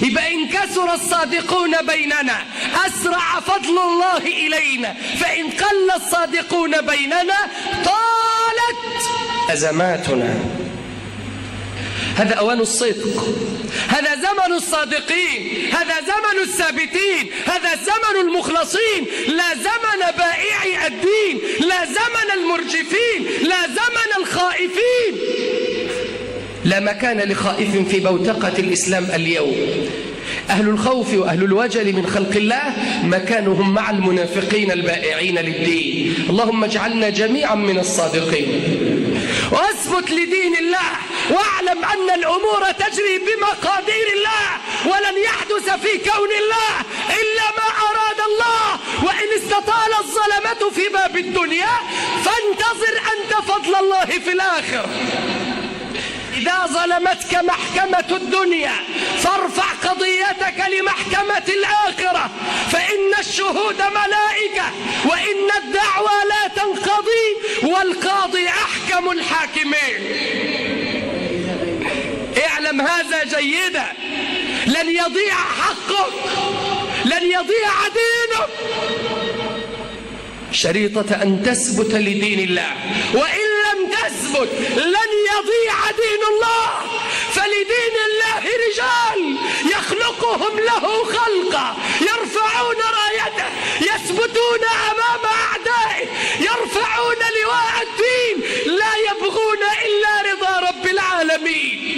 يبقى إن كثر الصادقون بيننا أسرع فضل الله إلينا، فإن قل الصادقون بيننا طالت أزماتنا. هذا أوان الصدق، هذا زمن الصادقين، هذا زمن الثابتين، هذا زمن المخلصين، لا زمن بائعي الدين، لا زمن المرجفين، لا زمن الخائفين. لا مكان لخائف في بوتقة الإسلام اليوم. أهل الخوف وأهل الوجل من خلق الله مكانهم مع المنافقين البائعين للدين. اللهم اجعلنا جميعا من الصادقين. واثبت لدين الله واعلم أن الأمور تجري بمقادير الله، ولن يحدث في كون الله إلا ما أراد الله. وإن استطال الظلمة في باب الدنيا فانتظر أنت فضل الله في الآخرة. إذا ظلمتك محكمة الدنيا فارفع قضيتك لمحكمة الآخرة، فإن الشهود ملائكة وإن الدعوى لا تنقضي والقاضي أحكم الحاكمين. اعلم هذا جيدا، لن يضيع حقك، لن يضيع دينك، شريطة أن تثبت لدين الله. وإن لم تثبت لن يضيع دين الله، فلدين الله رجال يخلقهم له خلقا، يرفعون رايته، يثبتون أمام أعدائه، يرفعون لواء الدين، لا يبغون إلا رضا رب العالمين.